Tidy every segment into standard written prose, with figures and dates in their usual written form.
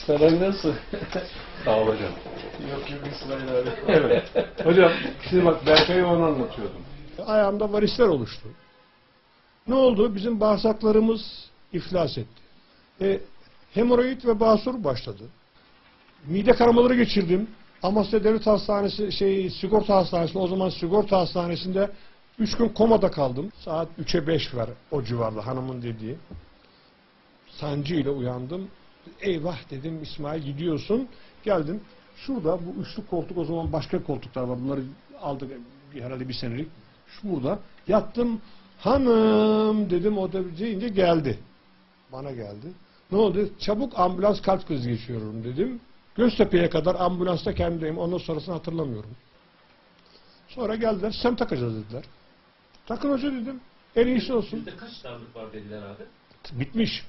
Saray nasıl? Sağ ol hocam. Yok İsmail abi. Evet. Hocam şimdi bak Berkay'a onu anlatıyordum. Ayağımda varisler oluştu. Ne oldu? Bizim bağırsaklarımız iflas etti. Hemoroid ve basur başladı. Mide kanamaları geçirdim. Amasya Devlet Hastanesi, sigorta hastanesinde, o zaman sigorta hastanesinde 3 gün komada kaldım. Saat 3'e 5 var o civarda hanımın dediği. Sancıyla uyandım. Eyvah dedim, İsmail gidiyorsun. Geldim. Şurada bu üçlü koltuk, o zaman başka koltuklar var. Bunları aldık herhalde bir senelik. Burada yattım. Hanım dedim, o da deyince geldi. Bana geldi. Ne oldu? Çabuk ambulans, kalp krizi geçiyorum dedim. Göztepe'ye kadar ambulansta kendimdeyim. Ondan sonrasını hatırlamıyorum. Sonra geldiler. Sen takacağız dediler. Takın hoca dedim. En iyisi olsun. Yüzde kaç darlık var dediler abi? Bitmiş.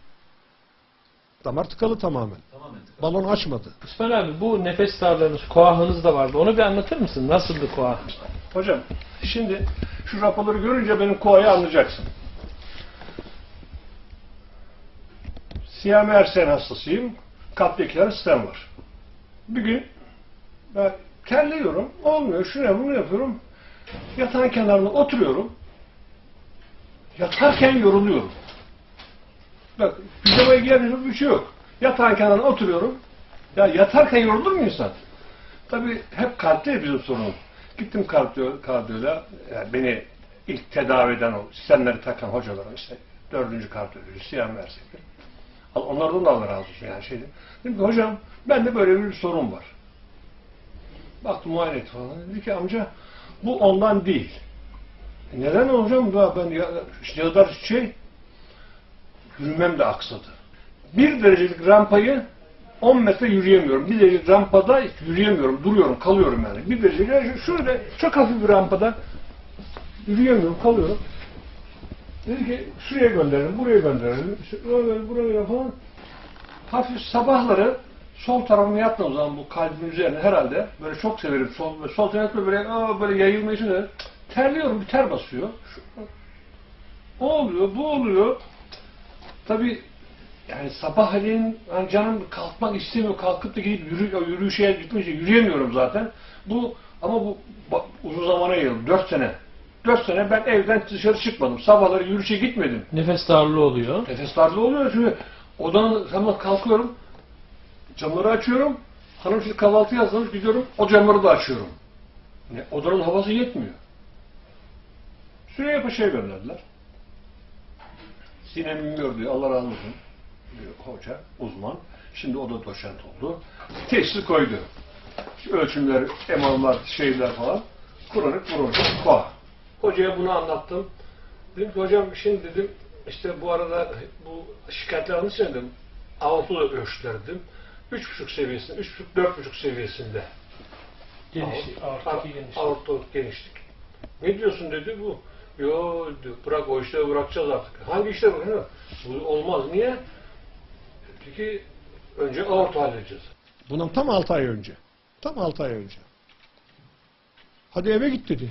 Damar tıkalı tamamen. Tamamen tıkalı. Balon açmadı. İsmail abi bu nefes darlığınız, koahınız da vardı. Onu bir anlatır mısın? Nasıldı koah? Hocam şimdi şu raporları görünce benim koayı anlayacaksın. Siyah Ersen hastasıyım. Kalpte iki tane stent var. Bir gün ben terliyorum. Olmuyor. Şunu bunu yapıyorum. Yatağın kenarına oturuyorum. Yatarken yoruluyorum. Bak pijamaya giyemiyorum, bir şey yok. Yatağın kenarına oturuyorum. Ya yatarken yorulur mu insan? Tabii hep kalpte bizim sorunumuz. Gittim kardiyola, yani beni ilk tedavi eden o sistemleri takan hocalara, işte 4. kardiyoloji, Siyah Ersek'te. Onlardan da Allah razı olsun yani şeydi. Dedim ki hocam bende böyle bir sorun var. Baktım muayene etti falan. Dedi ki amca bu ondan değil. Neden hocam? Ben işte yürümem de aksadı. 1 derecelik rampayı 10 metre yürüyemiyorum. 1 derecelik rampada yürüyemiyorum. Duruyorum, kalıyorum yani. 1 derecelik şöyle çok hafif bir rampada yürüyemiyorum, kalıyorum. Dedi ki şuraya gönderelim, buraya gönderelim. Buraya falan. Hafif sabahları sol tarafıma yattığım zaman bu kalbin üzerine herhalde böyle çok severim. Sol tarafı böyle yayılmayı için terliyorum, bir ter basıyor. O oluyor, bu oluyor. Tabii yani sabahleyin yani canım kalkmak istemiyor, kalkıp da gidip yürüyüşe gitmeyince yürüyemiyorum zaten. Ama bu uzun zamana yayıldı, 4 sene. 4 sene ben evden dışarı çıkmadım. Sabahları yürüyüşe gitmedim. Nefes darlığı oluyor. Nefes darlığı oluyor çünkü odanın sabah kalkıyorum, camları açıyorum. Hanım şimdi kahvaltı yazmış, gidiyorum, o camları da açıyorum. Yani odanın havası yetmiyor. Süreyya Paşa'ya gönderdiler. Sinem Ünlüyor diyor, Allah razı olsun diyor hoca, uzman. Şimdi o da doçent oldu. Teşhisi koydu. Şu ölçümler, MR'lar, şeyler falan. Kronik bronşit koa. Hocaya bunu anlattım. Dedim ki hocam şimdi dedim, işte bu arada bu şikayetler almışsın dedim. Aorta ölçtüler dedim. 3,5 seviyesinde, 3,5-4,5 seviyesinde. Genişlik, aorttaki genişlik. Aorta genişlik. Ne diyorsun dedi bu. Yo bırak o işleri bırakacağız artık. Hangi işler bırakacağız? Bu olmaz. Niye? Çünkü önce aorta halledeceğiz. Bundan tam 6 ay önce. Tam 6 ay önce. Hadi eve git dedi.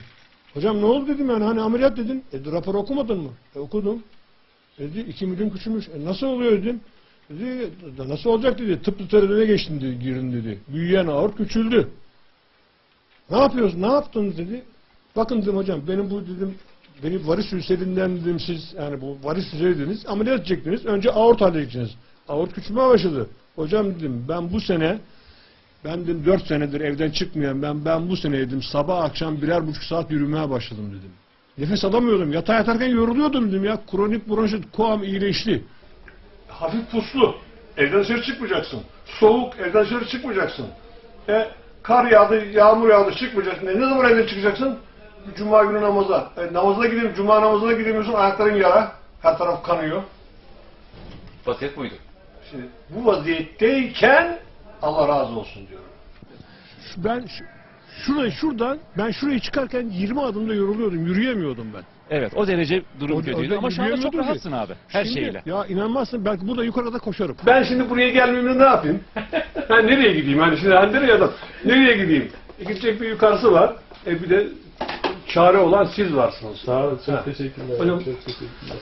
Hocam ne oldu dedim yani, hani ameliyat dedin. Rapor okumadın mı? Okudum. Dedi 2 milim küçülmüş. Nasıl oluyor dedim. Dedi nasıl olacak dedi. Tıp literatürüne geçtim dedi, girin dedi. Büyüyen aort küçüldü. Ne yapıyorsun? Ne yaptın dedi. Bakın dedim hocam benim bu dedim, beni varis ülserinden dedim, siz yani bu varis ülseri dediniz, ameliyat edecektiniz. Önce aort halledeceksiniz. Aort küçülmeye başladı. Hocam dedim ben bu sene, ben dedim 4 senedir evden çıkmayan ben bu sene dedim sabah akşam 1,5 saat yürümeye başladım dedim. Nefes alamıyordum. Yatağa yatarken yoruluyordum dedim ya. Kronik bronşit koam iyileşti. Hafif puslu. Evden dışarı çıkmayacaksın. Soğuk. Evden dışarı çıkmayacaksın. Kar yağdı, yağmur yağdı, çıkmayacaksın. Ne zaman evden çıkacaksın? Cuma günü namaza. Namaza gideyim, cuma namazına gidemiyorsun, ayakların yara. Her taraf kanıyor. Vaziyet buydu. Şimdi bu vaziyetteyken Allah razı olsun diyorum. Ben şuradan ben şurayı çıkarken 20 adımda yoruluyordum. Yürüyemiyordum ben. Evet, o derece durum kötüydü orada ama şu anda çok yürüyemiyordum ki. rahatsın abi. Her Şimdi, şeyle. Ya inanmazsın, belki burada yukarıda koşarım. Ben şimdi buraya gelmeyeyim ne yapayım? Ben nereye gideyim? Hani şimdi nereye adam? Nereye gideyim? Gidecek bir yukarısı var. Bir de çare olan siz varsınız. Sağ olun. Çok teşekkürler. Hocam, çok teşekkürler.